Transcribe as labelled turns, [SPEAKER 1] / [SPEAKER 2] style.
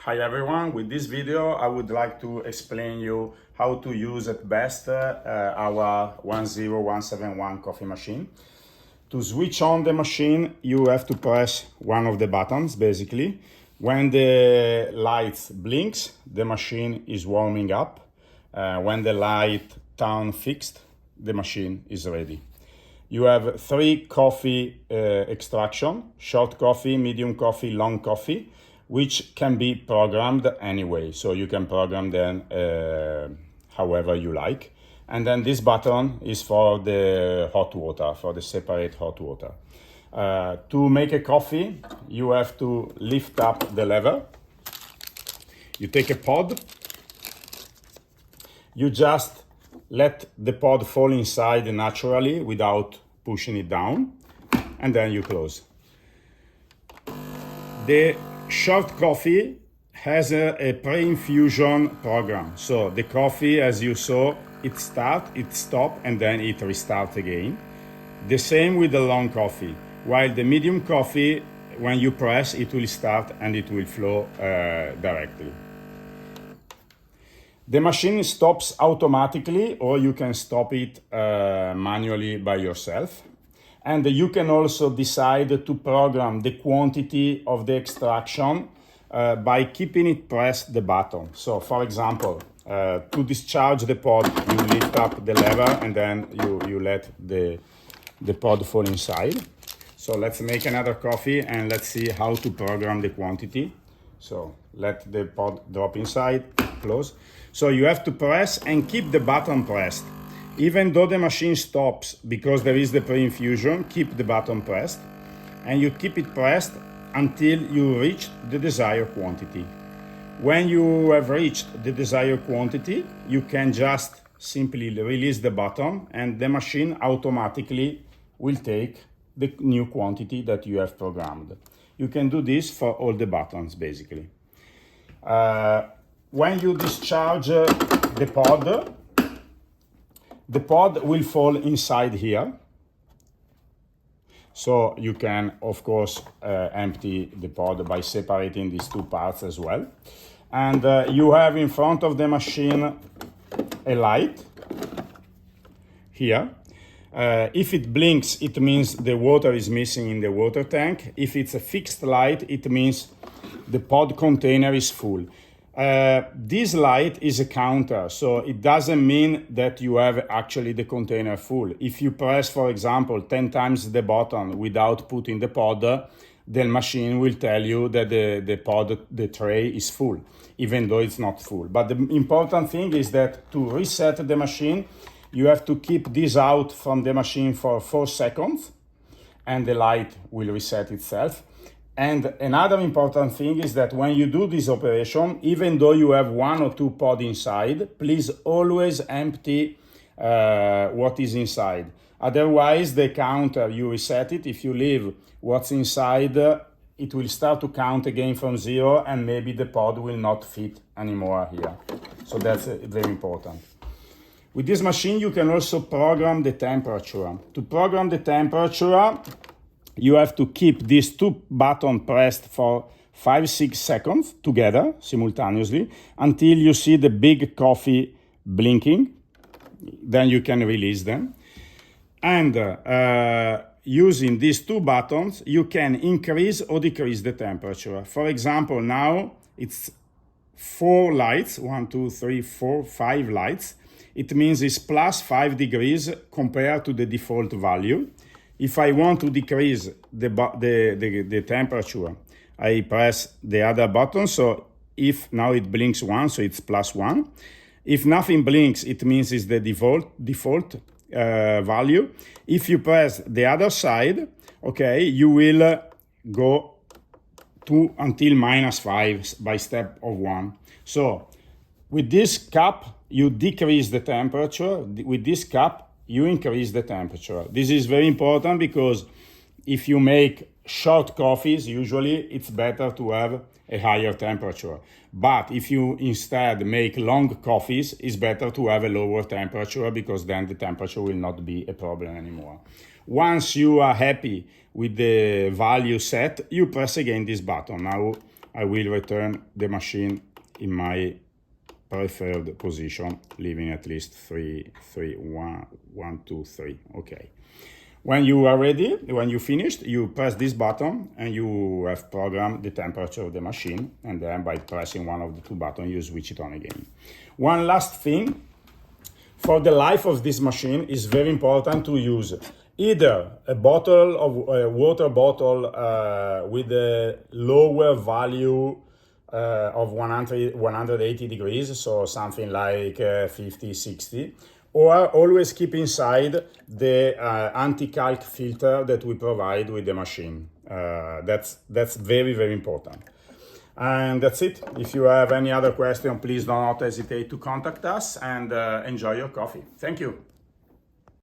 [SPEAKER 1] Hi everyone, with this video I would like to explain you how to use at best our 10171 coffee machine. To switch on the machine you have to press one of the buttons basically. When the light blinks, the machine is warming up. When the light turns fixed, the machine is ready. You have 3 coffee extraction: short coffee, medium coffee, long coffee, which can be programmed anyway. So you can program them however you like. And then this button is for the hot water, for the separate hot water. To make a coffee, you have to lift up the lever. You take a pod. You just let the pod fall inside naturally without pushing it down, and then you close. The short coffee has a pre-infusion program. So the coffee, as you saw, it starts, it stops, and then it restarts again. The same with the long coffee. While the medium coffee, when you press, it will start and it will flow directly. The machine stops automatically, or you can stop it manually by yourself. And you can also decide to program the quantity of the extraction by keeping it pressed the button. So for example, to discharge the pod, you lift up the lever and then you let the pod fall inside. So let's make another coffee and let's see how to program the quantity. So let the pod drop inside, close. So you have to press and keep the button pressed. Even though the machine stops because there is the pre-infusion, keep the button pressed. And you keep it pressed until you reach the desired quantity. When you have reached the desired quantity, you can just simply release the button and the machine automatically will take the new quantity that you have programmed. You can do this for all the buttons basically. When you discharge the pod will fall inside here. So you can, of course, empty the pod by separating these two parts as well. And you have in front of the machine a light here. If it blinks, it means the water is missing in the water tank. If it's a fixed light, it means the pod container is full. This light is a counter, so it doesn't mean that you have actually the container full. If you press, for example, 10 times the button without putting the pod, the machine will tell you that the tray is full, even though it's not full. But the important thing is that to reset the machine, you have to keep this out from the machine for 4 seconds, and the light will reset itself. And another important thing is that when you do this operation, even though you have 1 or 2 pods inside, please always empty what is inside. Otherwise, the counter, you reset it. If you leave what's inside, it will start to count again from 0, and maybe the pod will not fit anymore here. So that's very important. With this machine, you can also program the temperature. To program the temperature, you have to keep these 2 buttons pressed for 5-6 seconds together simultaneously until you see the big coffee blinking. Then you can release them. And using these 2 buttons, you can increase or decrease the temperature. For example, now it's 4 lights, 1, 2, 3, 4, 5 lights. It means it's plus 5 degrees compared to the default value. If I want to decrease the temperature, I press the other button. So if now it blinks 1, so it's plus 1. If nothing blinks, it means it's the default value. If you press the other side, okay, you will go to until -5 by step of 1. So with this cup, you decrease the temperature. With this cup, you increase the temperature. This is very important because if you make short coffees, usually it's better to have a higher temperature. But if you instead make long coffees, it's better to have a lower temperature because then the temperature will not be a problem anymore. Once you are happy with the value set, you press again this button. Now I will return the machine in my preferred position, leaving at least 1, 2, 3. Okay. When you are ready, when you finished, you press this button and you have programmed the temperature of the machine, and then by pressing one of the two buttons, you switch it on again. One last thing, for the life of this machine, it's very important to use either a bottle of a water bottle with a lower value of 180 degrees, so something like 50, 60, or always keep inside the anti-calc filter that we provide with the machine. That's very, very important. And that's it. If you have any other question, please don't hesitate to contact us, and enjoy your coffee. Thank you.